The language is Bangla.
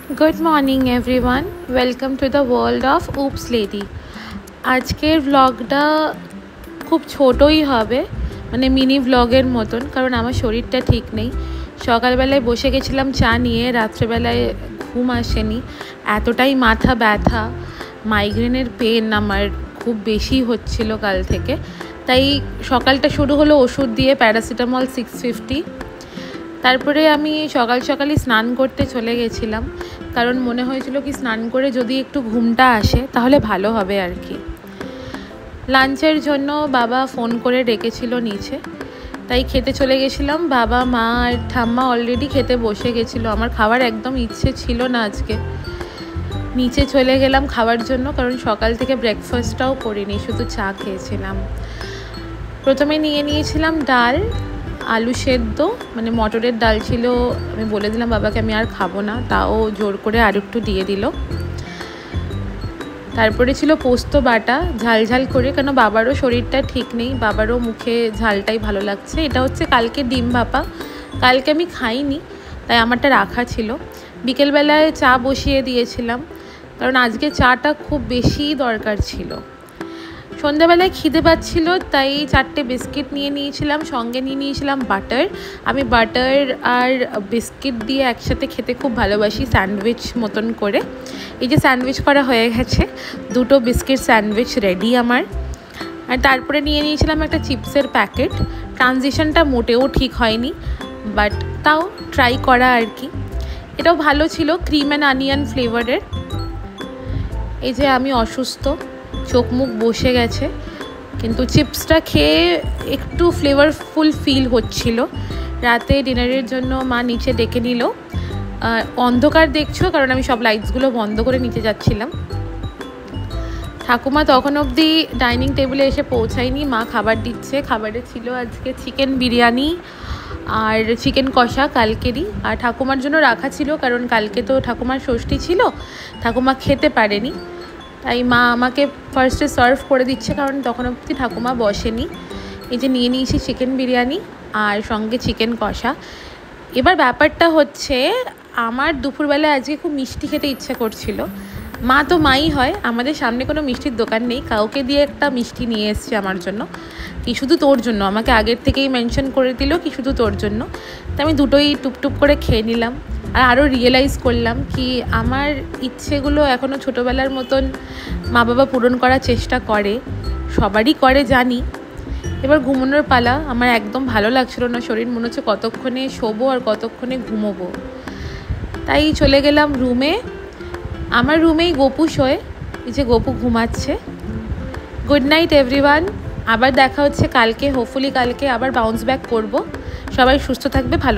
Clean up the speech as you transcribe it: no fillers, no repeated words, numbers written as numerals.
Good morning everyone, welcome to the world of oops lady. आजकेर व्लगटा खूब छोटोई हबे, माने मिनी व्लगेर मतन, कारण आमार शरीरटा ठीक नेই। सकाल बेलाय बसे गेছিলাম चा निये, रात्रे बेलाय घुम आसेনি, एतटाई माथा ब्यथा, माइग्रेनेर पेन आमार खूब बेशी होच्छिलो काल थेके। ताई सकालटा शुरू हलो ओषुध दिए, प्यारासिटामल 650। तारपरे आमी सकाल सकालई स्नान करते चले गेছিলাম, कारण मने हयेछिलो कि स्नान करे जोदि एकटु घुमटा आसे ताहले भालो हबे आर कि। लांचेर जोन्नो बाबा फोन करे डेकेछिलो नीचे, ताई खेते चले गेছিলাম। बाबा मा और ठाम्मा अलरेडी खेते बसे गेछिलो, आमार खावार एकदम इच्छे छिलो ना आजके। नीचे चले गेलाम खावार जोन्नो, कारण सकाल थेके ब्रेकफास्टटाও करिনি, शुधु चा खेয়েছিলাম। प्रथमे निये निয়েছিলাম डाल, आलू सेদ্ধ, माने मटरेर डाल छिलो। आमी बोले दिलाम बाबाके आमी आर खाबो ना, ताओ जोर करे आर एकटु दिए दिल। तारपरे छिलो पोस्त बाटा, झाल झाल करे, केन बाबारो शरीरटा ठीक नेই, बाबारो मुखे झालटाई भालो लागছে। এটা হচ্ছে কালকে ডিম ভাপা, কালকে আমি খাইনি তাই আমারটা রাখা ছিল। বিকেলবেলায় চা বসিয়ে দিয়েছিলাম, কারণ আজকে চাটা খুব বেশি দরকার ছিল। সন্ধ্যাবেলায় খিদে পাচ্ছিল তাই 4টে বিস্কিট নিয়ে নিয়েছিলাম, সঙ্গে নিয়ে নিয়েছিলাম বাটার। আমি বাটার আর বিস্কিট দিয়ে একসাথে খেতে খুব ভালোবাসি, স্যান্ডউইচ মতন করে। এই যে স্যান্ডউইচ করা হয়ে গেছে, দুটো বিস্কিট স্যান্ডউইচ রেডি আমার। আর তারপরে নিয়ে নিয়েছিলাম একটা চিপসের প্যাকেট। ট্রানজিশনটা মোটেও ঠিক হয়নি, বাট তাও ট্রাই করা আর কি। এটাও ভালো ছিল, ক্রিম অ্যান্ড অনিয়ন ফ্লেভারের। এই যে আমি অসুস্থ, চোখ মুখ বসে গেছে, কিন্তু চিপসটা খেয়ে একটু ফ্লেভারফুল ফিল হচ্ছিল। রাতে ডিনারের জন্য মা নিচে ডেকে নিল। অন্ধকার দেখছো, কারণ আমি সব লাইটসগুলো বন্ধ করে নিচে যাচ্ছিলাম। ঠাকুমা তখন অবধি ডাইনিং টেবিলে এসে পৌঁছায়নি, মা খাবার দিচ্ছে। খাবারে ছিল আজকে চিকেন বিরিয়ানি আর চিকেন কষা কালকেরই, আর ঠাকুমার জন্য রাখা ছিল, কারণ কালকে তো ঠাকুমার ষষ্ঠী ছিল, ঠাকুমা খেতে পারেনি। তাই মা আমাকে ফার্স্টে সার্ভ করে দিচ্ছে, কারণ তখন অবধি ঠাকুমা বসেনি। এই যে নিয়ে নিয়েছি চিকেন বিরিয়ানি আর সঙ্গে চিকেন কষা। এবার ব্যাপারটা হচ্ছে, আমার দুপুরবেলা আজকে খুব মিষ্টি খেতে ইচ্ছা করছিল। মা তো মাই হয়, আমাদের সামনে কোনো মিষ্টির দোকান নেই, কাউকে দিয়ে একটা মিষ্টি নিয়ে এসছে আমার জন্য, কি শুধু তোর জন্য। আমাকে আগের থেকেই মেনশন করে দিল কি শুধু তোর জন্য। তাই আমি দুটোই টুপটুপ করে খেয়ে নিলাম। আর আরও রিয়েলাইজ করলাম কি আমার ইচ্ছেগুলো এখনও ছোটোবেলার মতন মা বাবা পূরণ করার চেষ্টা করে, সবারই করে জানি। এবার ঘুমানোর পালা। আমার একদম ভালো লাগছিল না শরীর, মনে হচ্ছে কতক্ষণে শোবো আর কতক্ষণে ঘুমোবো। তাই চলে গেলাম রুমে। আমার রুমেই গোপু শোয়, এই যে গোপু ঘুমাচ্ছে। গুড নাইট এভরিওয়ান, আবার দেখা হচ্ছে কালকে। হোপফুলি কালকে আবার বাউন্স ব্যাক করব। সবাই সুস্থ থাকবে, ভালো